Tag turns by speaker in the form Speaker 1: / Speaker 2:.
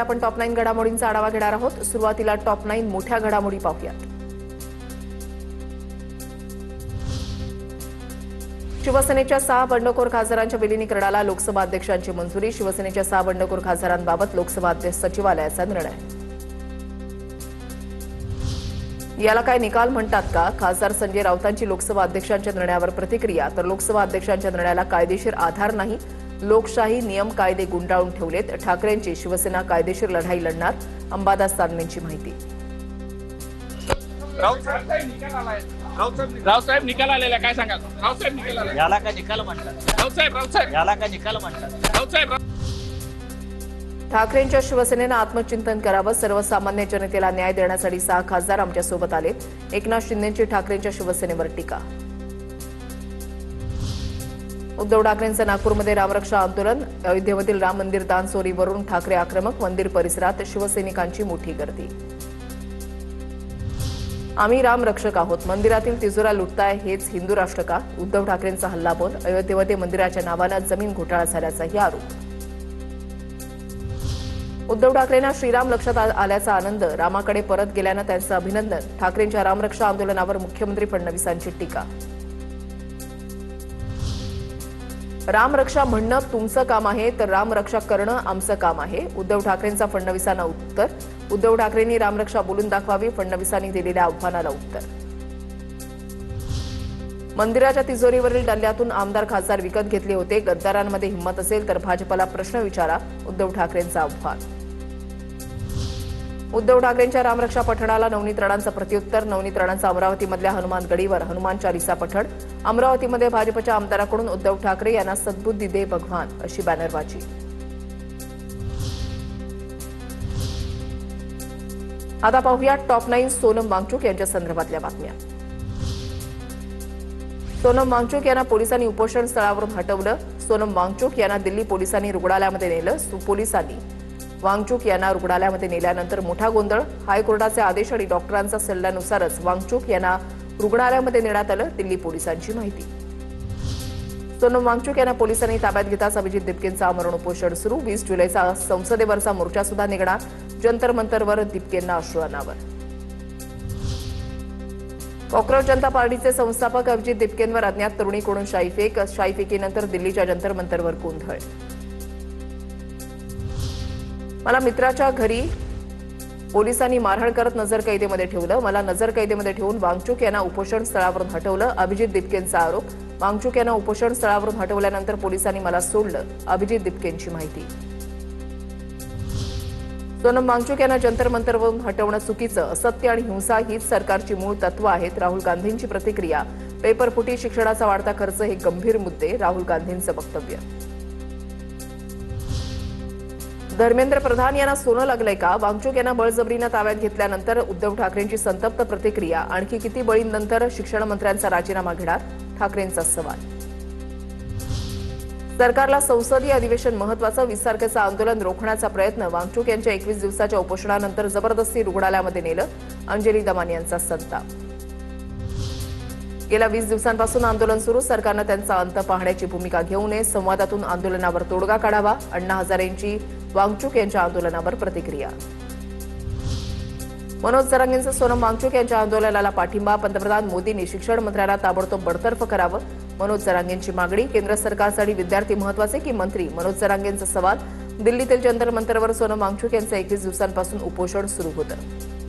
Speaker 1: आपण टॉप 9 घडामोडींचा आढावा घेणार आहोत। सुरुवातीला टॉप 9 मोठ्या घडामोडी पाहूयात। शिवसेनेच्या 6 बंडखोर खासदारांच्या विलीनीकरणाला लोकसभा अध्यक्षांची मंजुरी। शिवसेनेच्या 6 बंडखोर खासदारांबाबत लोकसभा अध्यक्ष सचिवालयाचा निर्णय। याला काय निकाल म्हणतात का? खासदार संजय राऊतांची लोकसभा अध्यक्षांच्या निर्णयावर प्रतिक्रिया। तर लोकसभा अध्यक्षांच्या निर्णयाला कायदेशीर आधार नाही, लोकशाही नियम कायदे गुंडाळून ठेवलेत। ठाकरेंची शिवसेना कायदेशीर लढाई लढणार, अंबादास दानवेंची माहिती।
Speaker 2: रावसाहेब निकाल आलेला काय सांगा? रावसाहेब निकाल आला,
Speaker 3: याला काय निकाल म्हणतात?
Speaker 2: रावसाहेब
Speaker 3: याला काय निकाल म्हणतात?
Speaker 2: रावसाहेब
Speaker 1: ठाकरेंच्या शिवसेनेनं आत्मचिंतन करावं। सर्वसामान्य जनतेला न्याय देण्यासाठी 6 खासदार आमच्यासोबत आले। एकनाथ शिंदेंची ठाकरेंच्या शिवसेनेवर टीका। उद्धव ठाकरेंचं नागपूरमध्ये रामरक्षा आंदोलन। अयोध्येमधील राम मंदिर दान चोरीवरून ठाकरे आक्रमक। मंदिर परिसरात शिवसैनिकांची मोठी गर्दी। आम्ही रामरक्षक आहोत, मंदिरातील तिजोरा लुटताय हेच हिंदू राष्ट्र का? उद्धव ठाकरेंचा हल्लाबोल। अयोध्येमध्ये मंदिराच्या नावानं जमीन घोटाळा झाल्याचाही आरोप। उद्धव ठाकरेंना श्रीराम लक्षात आल्याचा आनंद। रामाकडे परत गेल्यानं त्यांचं अभिनंदन। ठाकरेंच्या रामरक्षा आंदोलनावर मुख्यमंत्री फडणवीसांची टीका। रामरक्षा म्हणणं तुमचं काम आहे, तर रामरक्षा करणं आमचं काम आहे। उद्धव ठाकरेंचा फडणवीसांना उत्तर। उद्धव ठाकरेंनी रामरक्षा बोलून दाखवावी, फडणवीसांनी दिलेल्या आव्हानाला उत्तर। मंदिराच्या तिजोरीवरील डल्ल्यातून आमदार खासदार विकत घेतले होते। गद्दारांमध्ये हिंमत असेल तर भाजपला प्रश्न विचारा, उद्धव ठाकरेंचं आव्हान। उद्धव ठाकरेंच्या रामरक्षा पठणाला नवनीत राणांचं प्रत्युत्तर। नवनीत राणांचं अमरावतीमधल्या हनुमान गडीवर हनुमान चालीसा पठण। अमरावतीमध्ये भाजपच्या आमदाराकडून उद्धव ठाकरे यांना सद्बुद्धी दे भगवान अशी बॅनरबाजी। आता पाहूया टॉप 9 सोनम वांगचुक यांच्या संदर्भातल्या बातम्या। सोनम वांगचुक यांना पोलिसांनी उपोषण स्थळावरून हटवलं। सोनम वांगचुक यांना दिल्ली पोलिसांनी रुग्णालयामध्ये नेलं। पोलिसांनी वांगचुक यांना रुग्णालयामध्ये नेल्यानंतर मोठा गोंधळ। हायकोर्टाचे आदेश आणि डॉक्टरांचा सल्ल्यानुसारच वांगचुक यांना रुग्णालयामध्ये नेण्यात आलं, दिल्ली पोलिसांची माहिती। सोनम वांगचुक यांना पोलिसांनी ताब्यात घेताच अभिजित दिपकेंचं आमरण उपोषण सुरू। 20 जुलैचा संसदेवरचा मोर्चा सुद्धा निघणार। जंतर मंतरवर दिपकेंना अश्रू अनावर। कॉक्रोच जनता पार्टीचे संस्थापक अभिजित दिपकेंवर अज्ञात तरुणीकडून शाईफेक। शाईफेकीनंतर दिल्लीच्या जंतर मंतरवर गोंधळ। मला मित्राच्या घरी पोलिसांनी मारहाण करत नजरकैदेमध्ये ठेवलं। मला नजरकैदेमध्ये ठेवून वांगचुक यांना उपोषण स्थळावरून हटवलं, अभिजित दिपकेंचा आरोप। वांगचुक यांना उपोषण स्थळावरून हटवल्यानंतर पोलिसांनी मला सोडलं, अभिजित दिपकेंची माहिती। सोनम वांगचुक यांना जंतर मंतरवरून हटवणं चुकीचं। असत्य आणि हिंसा हीच सरकारची मूळ तत्व आहेत, राहुल गांधींची प्रतिक्रिया। पेपरफुटी, शिक्षणाचा वाढता खर्च हे गंभीर मुद्दे, राहुल गांधींचं वक्तव्य। धर्मेंद्र प्रधान यांना सोनं लागलंय का? वांगचुक यांना बळजबरीनं ताब्यात घेतल्यानंतर उद्धव ठाकरेंची संतप्त प्रतिक्रिया। आणखी किती बळींनंतर शिक्षण मंत्र्यांचा राजीनामा घेणार? ठाकरेंचा सवाल। सरकारला संसदीय अधिवेशन महत्वाचं। 20 तारखेचं आंदोलन रोखण्याचा प्रयत्न। वांगचुक यांच्या 21 दिवसाच्या उपोषणानंतर जबरदस्ती रुग्णालयामध्ये नेलं, अंजली दमानी यांचा संताप। गेल्या 20 दिवसांपासून आंदोलन सुरू। सरकारनं त्यांचा अंत पाहण्याची भूमिका घेऊ नये, संवादातून आंदोलनावर तोडगा काढावा। अण्णा हजारेंची वांगचुक यांच्या आंदोलनावर प्रतिक्रिया। मनोज जरांगेंचं सोनम वांगचुक यांच्या आंदोलनाला पाठिंबा। पंतप्रधान मोदींनी शिक्षण मंत्र्यांना ताबडतोब बडतर्फ करावं, मनोज जरांगेंची मागणी। केंद्र सरकारसाठी विद्यार्थी महत्वाचे की मंत्री? मनोज जरांगेंचा सवाल। दिल्लीतील जंतर मंतरवर सोनम वांगचुक यांचं 21 दिवसांपासून उपोषण सुरू होतं।